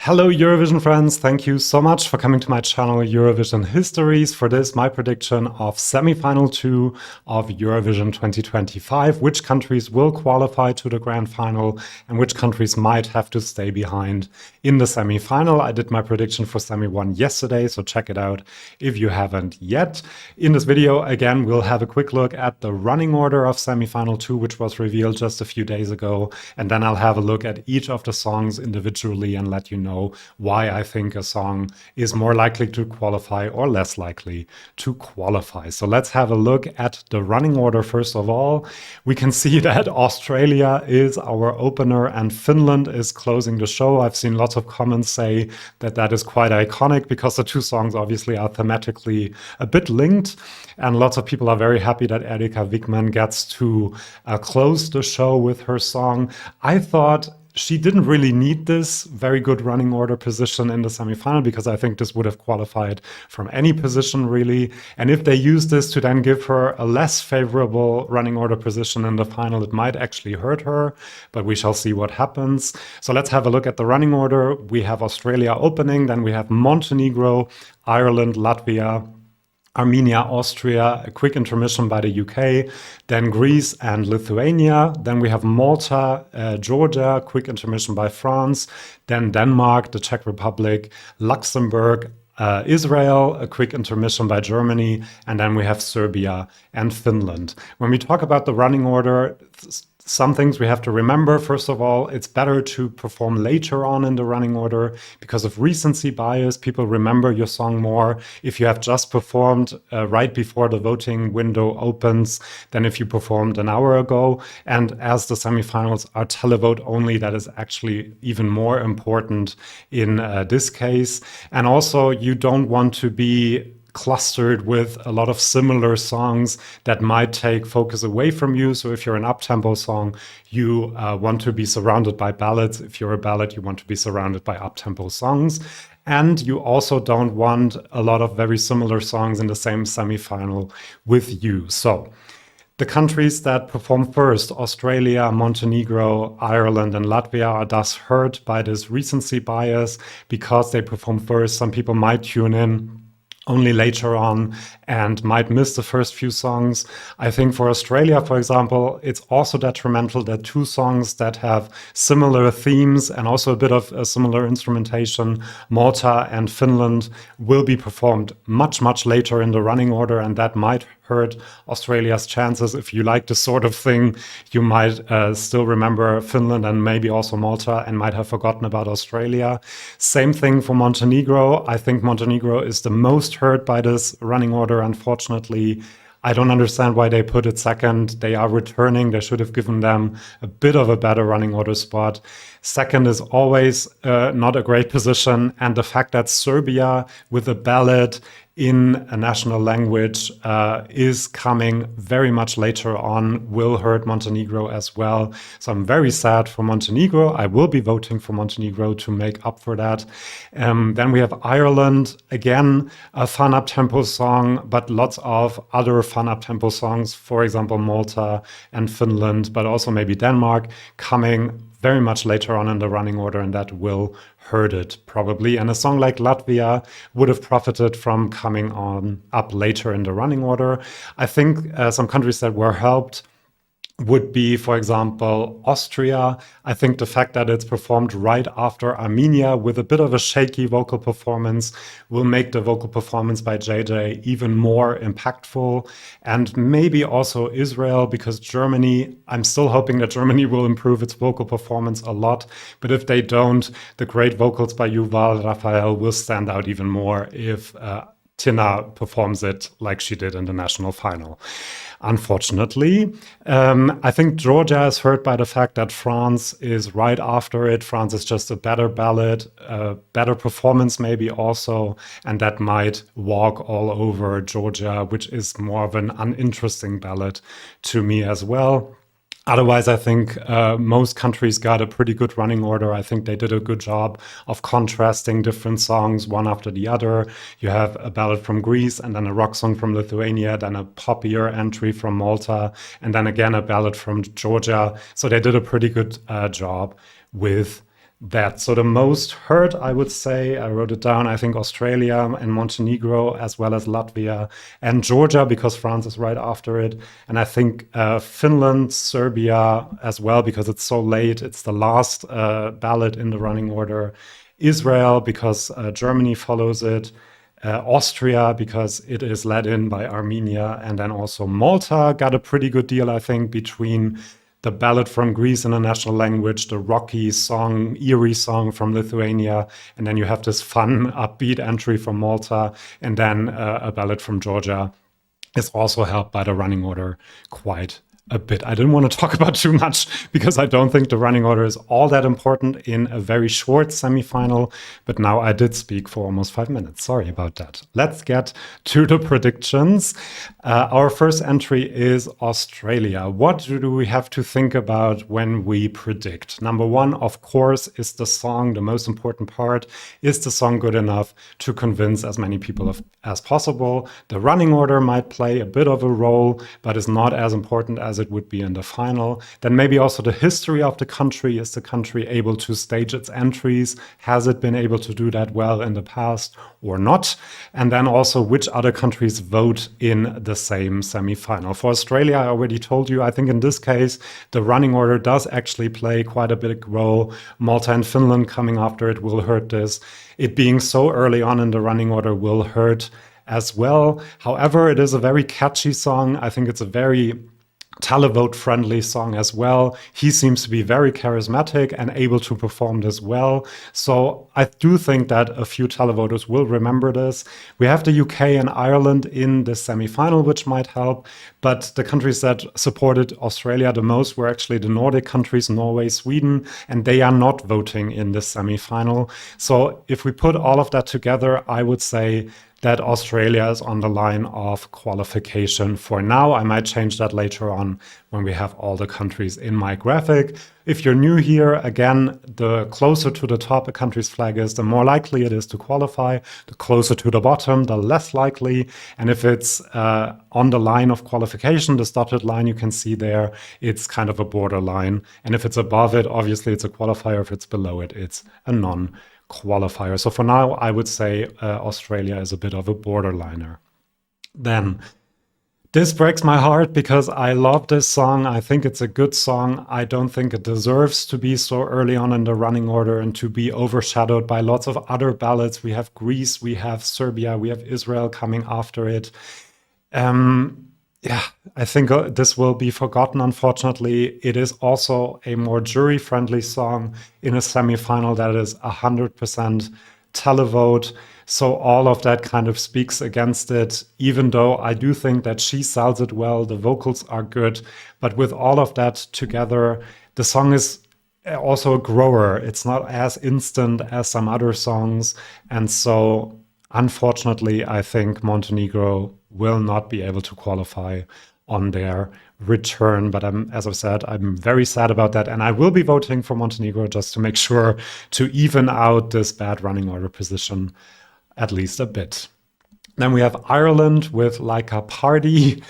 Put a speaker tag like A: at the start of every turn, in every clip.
A: Hello Eurovision friends, thank you so much for coming to my channel Eurovision Histories. For this, my prediction of Semi-Final 2 of Eurovision 2025, which countries will qualify to the grand final and which countries might have to stay behind in the semi-final. I did my prediction for Semi-1 yesterday, so check it out if you haven't yet. In this video, again, we'll have a quick look at the running order of Semi-Final 2, which was revealed just a few days ago, and then I'll have a look at each of the songs individually and let you know why I think a song is more likely to qualify or less likely to qualify. So let's have a look at the running order first of all. We can see that Australia is our opener and Finland is closing the show. I've seen lots of comments say that that is quite iconic because the two songs obviously are thematically a bit linked, and lots of people are very happy that Erika Vikman gets to close the show with her song. I thought she didn't really need this very good running order position in the semifinal because I think this would have qualified from any position really. And if they use this to then give her a less favorable running order position in the final, it might actually hurt her, but we shall see what happens. So let's have a look at the running order. We have Australia opening, then we have Montenegro, Ireland, Latvia, Armenia, Austria, a quick intermission by the UK, then Greece and Lithuania, then we have Malta, Georgia, quick intermission by France, then Denmark, the Czech Republic, Luxembourg, Israel, a quick intermission by Germany, and then we have Serbia and Finland. When we talk about the running order, some things we have to remember. First of all, it's better to perform later on in the running order because of recency bias. People remember your song more if you have just performed right before the voting window opens than if you performed an hour ago. And as the semifinals are televote only, that is actually even more important in this case. And also, you don't want to be clustered with a lot of similar songs that might take focus away from you. So if you're an up-tempo song, you want to be surrounded by ballads. If you're a ballad, you want to be surrounded by up-tempo songs. And you also don't want a lot of very similar songs in the same semifinal with you. So the countries that perform first, Australia, Montenegro, Ireland, and Latvia, are thus hurt by this recency bias because they perform first. Some people might tune in only later on and might miss the first few songs. I think for Australia, for example, it's also detrimental that two songs that have similar themes and also a bit of a similar instrumentation, Malta and Finland, will be performed much, much later in the running order, and that might hurt Australia's chances. If you like this sort of thing, you might still remember Finland and maybe also Malta and might have forgotten about Australia. Same thing for Montenegro. I think Montenegro is the most hurt by this running order, unfortunately. I don't understand why they put it second. They are returning. They should have given them a bit of a better running order spot. Second is always not a great position. And the fact that Serbia, with a ballad in a national language, is coming very much later on, will hurt Montenegro as well. So I'm very sad for Montenegro. I will be voting for Montenegro to make up for that. Then we have Ireland, again, a fun up-tempo song, but lots of other fun up-tempo songs, for example, Malta and Finland, but also maybe Denmark, coming very much later on in the running order, and that will hurt it probably. And a song like Latvia would have profited from coming on up later in the running order. I think some countries that were helped would be, for example, Austria. I think the fact that it's performed right after Armenia with a bit of a shaky vocal performance will make the vocal performance by JJ even more impactful. And maybe also Israel, because Germany, I'm still hoping that Germany will improve its vocal performance a lot. But if they don't, the great vocals by Yuval Raphael will stand out even more if Tina performs it like she did in the national final. Unfortunately, I think Georgia is hurt by the fact that France is right after it. France is just a better ballad, a better performance maybe also, and that might walk all over Georgia, which is more of an uninteresting ballad to me as well. Otherwise, I think most countries got a pretty good running order. I think they did a good job of contrasting different songs one after the other. You have a ballad from Greece and then a rock song from Lithuania, then a poppier entry from Malta, and then again a ballad from Georgia. So they did a pretty good job with that. So the most heard, I would say, I wrote it down, I think Australia and Montenegro, as well as Latvia and Georgia, because France is right after it. And I think Finland, Serbia as well, because it's so late. It's the last ballot in the running order. Israel, because Germany follows it. Austria, because it is led in by Armenia. And then also Malta got a pretty good deal, I think, between the ballad from Greece in a national language, the rocky song, eerie song from Lithuania, and then you have this fun, upbeat entry from Malta, and then a ballad from Georgia is also helped by the running order quite a bit. I didn't want to talk about too much because I don't think the running order is all that important in a very short semifinal, but now I did speak for almost 5 minutes. Sorry about that. Let's get to the predictions. Our first entry is Australia. What do we have to think about when we predict? Number one, of course, is the song. The most important part. Is the song good enough to convince as many people as possible? The running order might play a bit of a role, but is not as important as it would be in the final. Then maybe also the history of the country. Is the country able to stage its entries? Has it been able to do that well in the past or not? And then also which other countries vote in the same semi-final. For Australia, I already told you, I think in this case, the running order does actually play quite a big role. Malta and Finland coming after it will hurt this. It being so early on in the running order will hurt as well. However, it is a very catchy song. I think it's a very televote-friendly song as well. He seems to be very charismatic and able to perform this well. So I do think that a few televoters will remember this. We have the UK and Ireland in the semi-final, which might help. But the countries that supported Australia the most were actually the Nordic countries, Norway, Sweden, and they are not voting in the semi-final. So if we put all of that together, I would say that Australia is on the line of qualification for now. I might change that later on when we have all the countries in my graphic. If you're new here, again, the closer to the top a country's flag is, the more likely it is to qualify. The closer to the bottom, the less likely. And if it's on the line of qualification, the dotted line you can see there, it's kind of a borderline. And if it's above it, obviously it's a qualifier. If it's below it, it's a non-qualifier. So for now, I would say Australia is a bit of a borderliner. Then, this breaks my heart because I love this song. I think it's a good song. I don't think it deserves to be so early on in the running order and to be overshadowed by lots of other ballads. We have Greece, we have Serbia, we have Israel coming after it. Yeah, I think this will be forgotten, unfortunately. It is also a more jury-friendly song in a semifinal that is 100% televote. So all of that kind of speaks against it, even though I do think that she sells it well, the vocals are good. But with all of that together, the song is also a grower. It's not as instant as some other songs. And so, unfortunately, I think Montenegro will not be able to qualify on their return. But as I've said, I'm very sad about that. And I will be voting for Montenegro just to make sure to even out this bad running order position at least a bit. Then we have Ireland with Like a Party.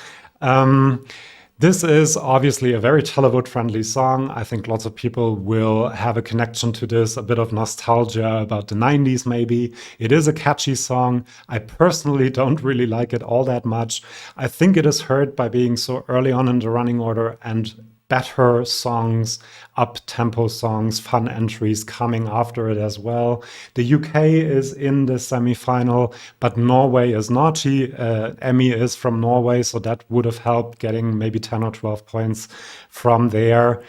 A: This is obviously a very televote-friendly song. I think lots of people will have a connection to this, a bit of nostalgia about the 90s maybe. It is a catchy song. I personally don't really like it all that much. I think it is hurt by being so early on in the running order and better songs, up-tempo songs, fun entries coming after it as well. The UK is in the semi-final, but Norway is not. Emmy is from Norway, so that would have helped getting maybe 10 or 12 points from there.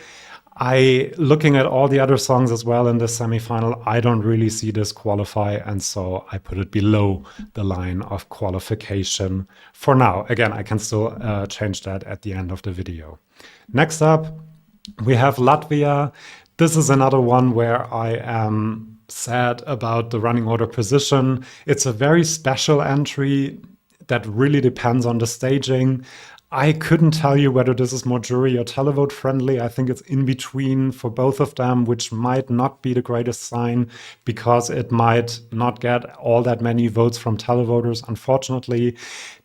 A: Looking at all the other songs as well in the semi-final, I don't really see this qualify, and so I put it below the line of qualification for now. Again, I can still change that at the end of the video. Next up, we have Latvia. This is another one where I am sad about the running order position. It's a very special entry that really depends on the staging. I couldn't tell you whether this is more jury or televote friendly. I think it's in between for both of them, which might not be the greatest sign because it might not get all that many votes from televoters, unfortunately.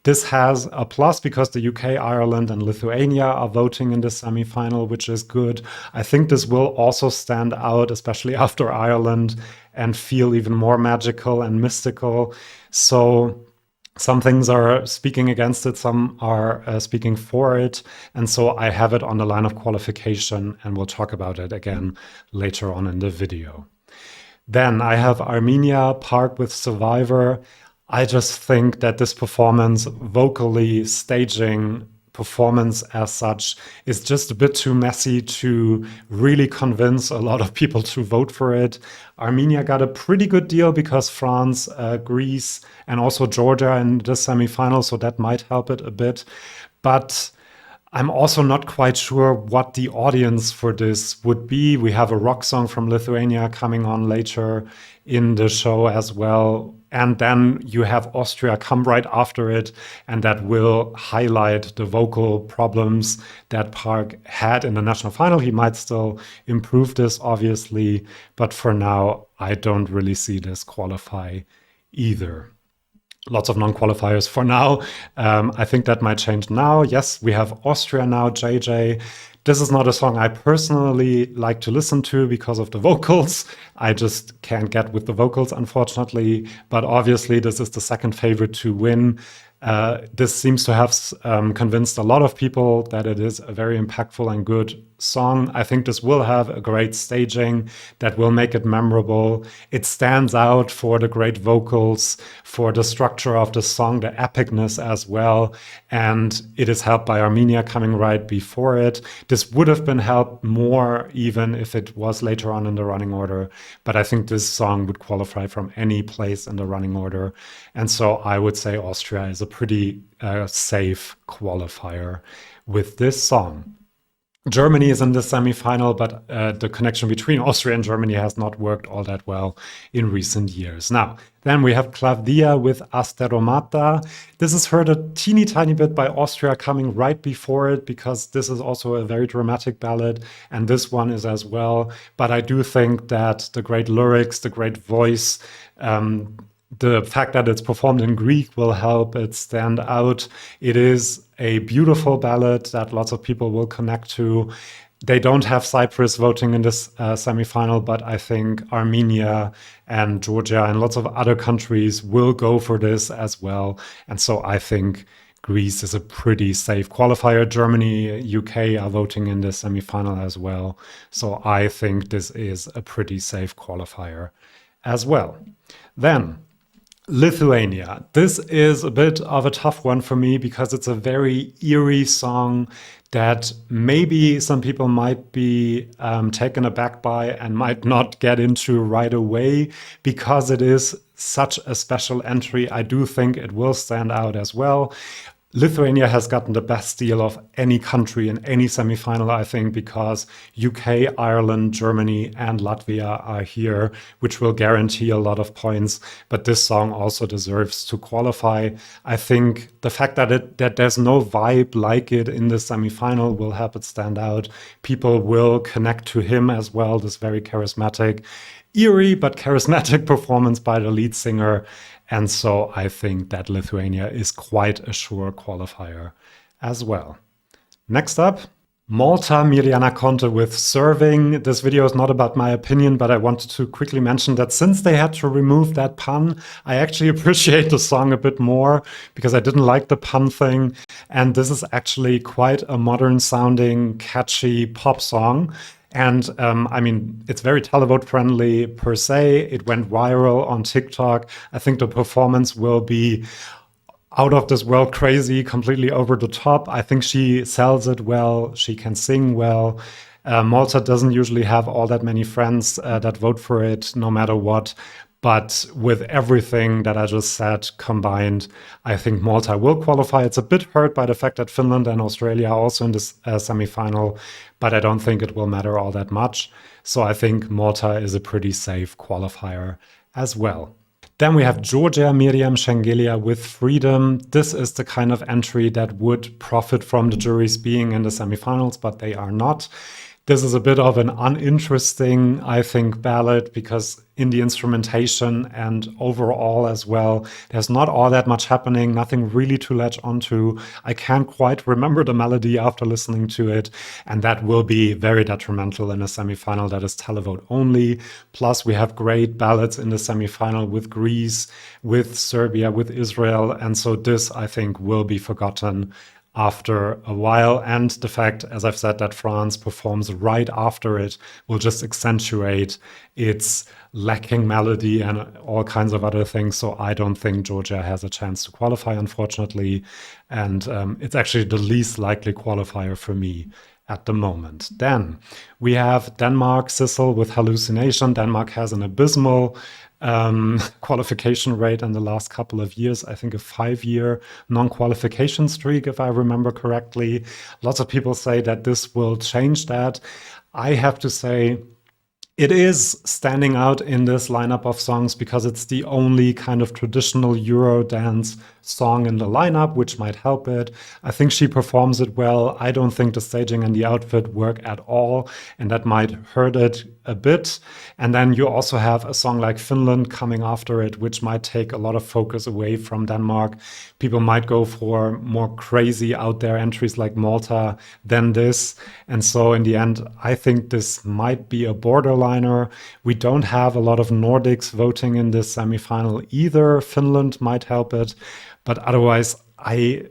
A: This has a plus because the UK, Ireland, and Lithuania are voting in the semi-final, which is good. I think this will also stand out, especially after Ireland, and feel even more magical and mystical. So some things are speaking against it, some are speaking for it. And so I have it on the line of qualification, and we'll talk about it again later on in the video. Then I have Armenia parked with Survivor. I just think that this performance, vocally, staging, performance as such, is just a bit too messy to really convince a lot of people to vote for it. Armenia got a pretty good deal because France, Greece, and also Georgia in the semi-final, so that might help it a bit. But I'm also not quite sure what the audience for this would be. We have a rock song from Lithuania coming on later in the show as well. And then you have Austria come right after it, and that will highlight the vocal problems that Park had in the national final. He might still improve this, obviously, but for now, I don't really see this qualify either. Lots of non-qualifiers for now. I think that might change now. Yes, we have Austria now, JJ. This is not a song I personally like to listen to because of the vocals. I just can't get with the vocals, unfortunately. But obviously, this is the second favorite to win. This seems to have convinced a lot of people that it is a very impactful and good song. I think this will have a great staging that will make it memorable. It stands out for the great vocals, for the structure of the song, the epicness as well. And it is helped by Armenia coming right before it. This would have been helped more even if it was later on in the running order. But I think this song would qualify from any place in the running order. And so I would say Austria is a pretty safe qualifier with this song. Germany is in the semi-final, but the connection between Austria and Germany has not worked all that well in recent years. Now, then we have Klavdia with Asteromata. This is heard a teeny tiny bit by Austria coming right before it because this is also a very dramatic ballad, and this one is as well. But I do think that the great lyrics, the great voice, the fact that it's performed in Greek will help it stand out. It is a beautiful ballad that lots of people will connect to. They don't have Cyprus voting in this semi-final, but I think Armenia and Georgia and lots of other countries will go for this as well. And so I think Greece is a pretty safe qualifier. Germany, UK are voting in the semi-final as well. So I think this is a pretty safe qualifier as well. Then Lithuania. This is a bit of a tough one for me because it's a very eerie song that maybe some people might be taken aback by and might not get into right away because it is such a special entry. I do think it will stand out as well. Lithuania has gotten the best deal of any country in any semi-final, I think, because UK, Ireland, Germany, and Latvia are here, which will guarantee a lot of points. But this song also deserves to qualify. I think the fact that there's no vibe like it in the semi-final will help it stand out. People will connect to him as well, this very charismatic, eerie but charismatic performance by the lead singer. And so I think that Lithuania is quite a sure qualifier as well. Next up, Malta, Mirjana Conte with Serving. This video is not about my opinion, but I wanted to quickly mention that since they had to remove that pun, I actually appreciate the song a bit more because I didn't like the pun thing. And this is actually quite a modern sounding, catchy pop song. And I mean, it's very televote friendly per se. It went viral on TikTok. I think the performance will be out of this world crazy, completely over the top. I think she sells it well. She can sing well. Malta doesn't usually have all that many friends that vote for it, no matter what. But with everything that I just said combined, I think Malta will qualify. It's a bit hurt by the fact that Finland and Australia are also in this semi-final, but I don't think it will matter all that much. So I think Malta is a pretty safe qualifier as well. Then we have Georgia, Miriam Shengelia with Freedom. This is the kind of entry that would profit from the juries being in the semifinals, but they are not. This is a bit of an uninteresting, I think, ballad because in the instrumentation and overall as well, there's not all that much happening, nothing really to latch onto. I can't quite remember the melody after listening to it, and that will be very detrimental in a semifinal that is televote only. Plus, we have great ballads in the semifinal with Greece, with Serbia, with Israel, and so this, I think, will be forgotten after a while. And the fact, as I've said, that France performs right after it will just accentuate its lacking melody and all kinds of other things. So I don't think Georgia has a chance to qualify, unfortunately. And it's actually the least likely qualifier for me at the moment. Then we have Denmark, Sissel with Hallucination. Denmark has an abysmal qualification rate in the last couple of years. I think a 5-year non-qualification streak, if I remember correctly. Lots of people say that this will change that. I have to say, it is standing out in this lineup of songs because it's the only kind of traditional Euro dance song in the lineup, which might help it. I think she performs it well. I don't think the staging and the outfit work at all, and that might hurt it a bit. And then you also have a song like Finland coming after it, which might take a lot of focus away from Denmark. People might go for more crazy out there entries like Malta than this. And so in the end, I think this might be a borderliner. We don't have a lot of Nordics voting in this semifinal either. Finland might help it. But otherwise, I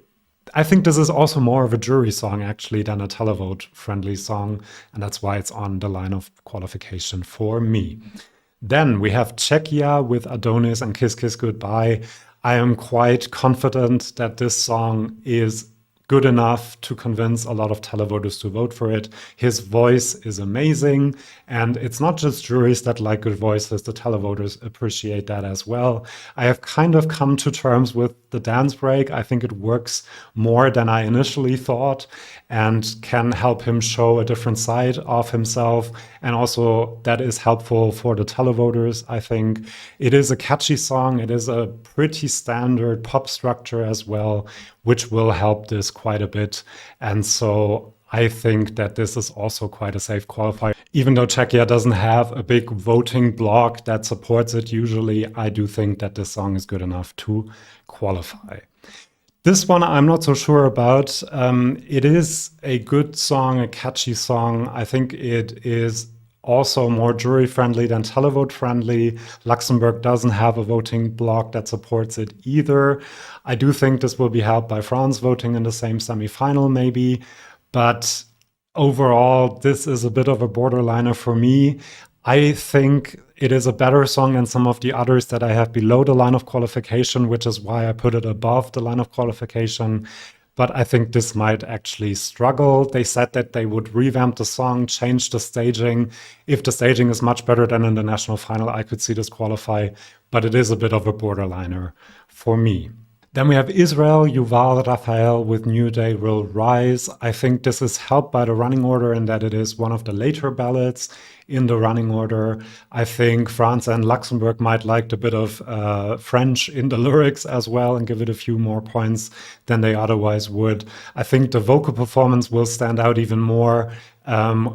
A: think this is also more of a jury song, actually, than a televote-friendly song. And that's why it's on the line of qualification for me. Then we have Czechia with Adonis and Kiss Kiss Goodbye. I am quite confident that this song is good enough to convince a lot of televoters to vote for it. His voice is amazing, and it's not just juries that like good voices, the televoters appreciate that as well. I have kind of come to terms with the dance break. I think it works more than I initially thought and can help him show a different side of himself, and also that is helpful for the televoters. I think it is a catchy song. It is a pretty standard pop structure as well, which will help this quite a bit. And so I think that this is also quite a safe qualifier. Even though Czechia doesn't have a big voting bloc that supports it usually, I do think that this song is good enough to qualify. This one I'm not so sure about. It is a good song, a catchy song. I think it is also more jury-friendly than televote-friendly. Luxembourg doesn't have a voting bloc that supports it either. I do think this will be helped by France voting in the same semi-final, maybe. But overall, this is a bit of a borderliner for me. I think it is a better song than some of the others that I have below the line of qualification, which is why I put it above the line of qualification. But I think this might actually struggle. They said that they would revamp the song, change the staging. If the staging is much better than in the national final, I could see this qualify, but it is a bit of a borderliner for me. Then we have Israel, Yuval Raphael with New Day Will Rise. I think this is helped by the running order in that it is one of the later ballads in the running order. I think France and Luxembourg might like a bit of French in the lyrics as well and give it a few more points than they otherwise would. I think the vocal performance will stand out even more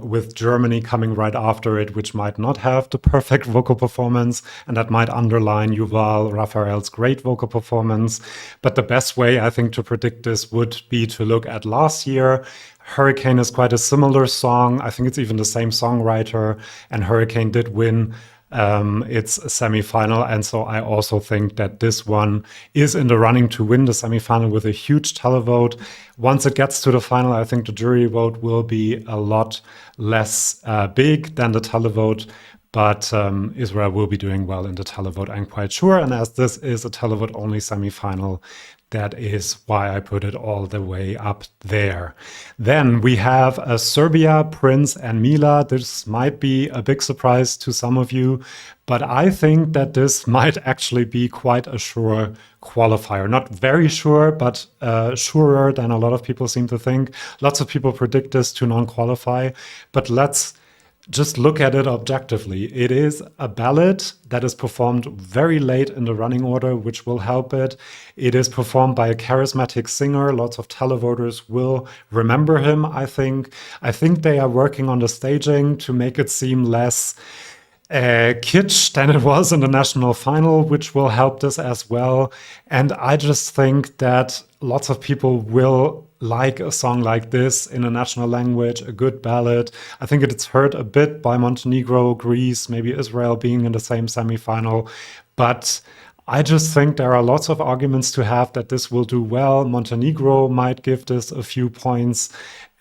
A: with Germany coming right after it, which might not have the perfect vocal performance, and that might underline Yuval Raphael's great vocal performance. But the best way, I think, to predict this would be to look at last year. Hurricane is quite a similar song. I think it's even the same songwriter, and Hurricane did win its semifinal. And so I also think that this one is in the running to win the semifinal with a huge televote. Once it gets to the final, I think the jury vote will be a lot less big than the televote. But Israel will be doing well in the televote, I'm quite sure. And as this is a televote only semifinal, that is why I put it all the way up there. Then we have Serbia, Prince and Mila. This might be a big surprise to some of you, but I think that this might actually be quite a sure qualifier. Not very sure, but surer than a lot of people seem to think. Lots of people predict this to non-qualify, but let's just look at it objectively. It is a ballad that is performed very late in the running order, which will help it. It is performed by a charismatic singer. Lots of televoters will remember him, I think. I think they are working on the staging to make it seem less kitsch than it was in the national final, which will help this as well. And I just think that lots of people will like a song like this in a national language, a good ballad. I think it's hurt a bit by Montenegro, Greece, maybe Israel being in the same semi-final. But I just think there are lots of arguments to have that this will do well. Montenegro might give this a few points.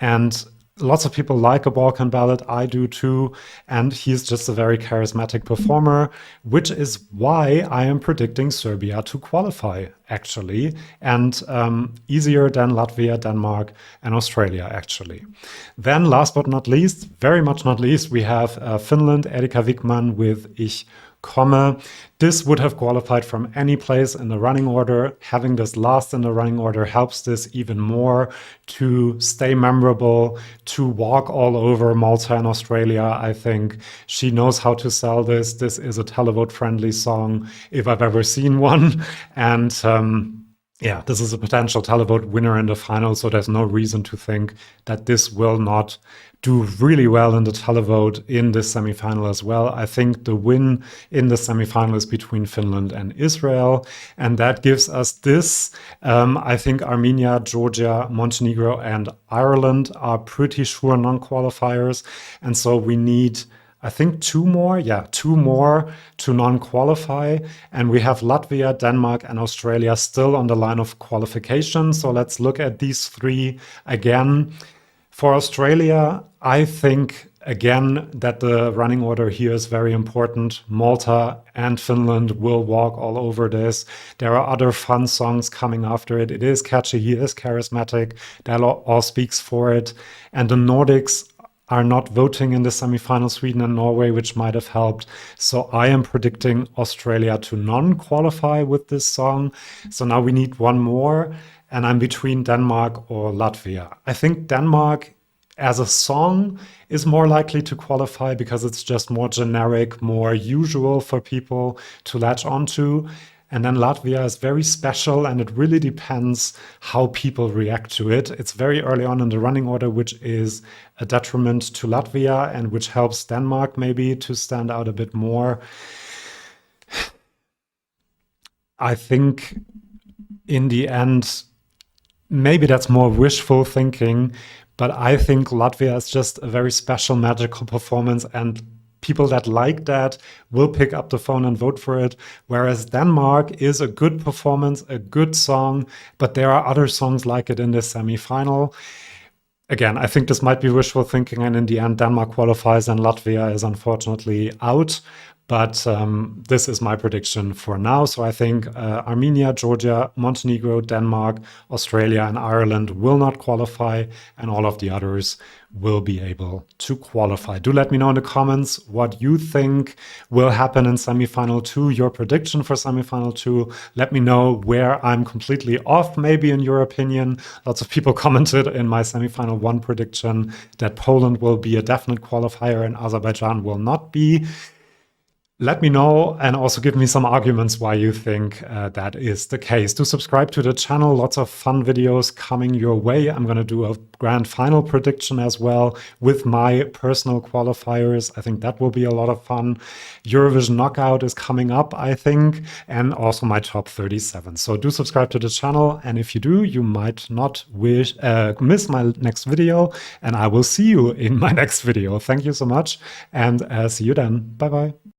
A: And lots of people like a Balkan ballad. I do too. And he's just a very charismatic performer, which is why I am predicting Serbia to qualify, actually, and easier than Latvia, Denmark, and Australia, actually. Then, last but not least, very much not least, we have Finland, Erika Vikman with Ich komme. This would have qualified from any place in the running order. Having this last in the running order helps this even more to stay memorable, to walk all over Malta and Australia. I think she knows how to sell this. This is a televote-friendly song, if I've ever seen one. And yeah, this is a potential televote winner in the final, so there's no reason to think that this will not do really well in the televote in this semifinal as well. I think the win in the semifinal is between Finland and Israel, and that gives us this. I think Armenia, Georgia, Montenegro, and Ireland are pretty sure non-qualifiers, and so we need, I think, two more to non-qualify. And we have Latvia, Denmark, and Australia still on the line of qualification. So let's look at these three again. For Australia, I think, again, that the running order here is very important. Malta and Finland will walk all over this. There are other fun songs coming after it. It is catchy, he is charismatic. That all speaks for it. And the Nordics are not voting in the semifinal, Sweden and Norway, which might have helped. So I am predicting Australia to non-qualify with this song. So now we need one more, and I'm between Denmark or Latvia. I think Denmark as a song is more likely to qualify because it's just more generic, more usual for people to latch onto. And then Latvia is very special, and it really depends how people react to it. It's very early on in the running order, which is a detriment to Latvia and which helps Denmark maybe to stand out a bit more. I think in the end, maybe that's more wishful thinking, but I think Latvia is just a very special, magical performance, and people that like that will pick up the phone and vote for it, whereas Denmark is a good performance, a good song, but there are other songs like it in the semi-final. Again, I think this might be wishful thinking, and in the end, Denmark qualifies and Latvia is unfortunately out. But this is my prediction for now. So I think Armenia, Georgia, Montenegro, Denmark, Australia, and Ireland will not qualify, and all of the others will be able to qualify. Do let me know in the comments what you think will happen in semifinal 2, your prediction for semifinal 2. Let me know where I'm completely off, maybe in your opinion. Lots of people commented in my semifinal 1 prediction that Poland will be a definite qualifier and Azerbaijan will not be. Let me know, and also give me some arguments why you think that is the case. Do subscribe to the channel. Lots of fun videos coming your way. I'm going to do a grand final prediction as well with my personal qualifiers. I think that will be a lot of fun. Eurovision Knockout is coming up, I think, and also my top 37. So do subscribe to the channel, and if you do, you might not miss my next video, and I will see you in my next video. Thank you so much, and see you then. Bye-bye.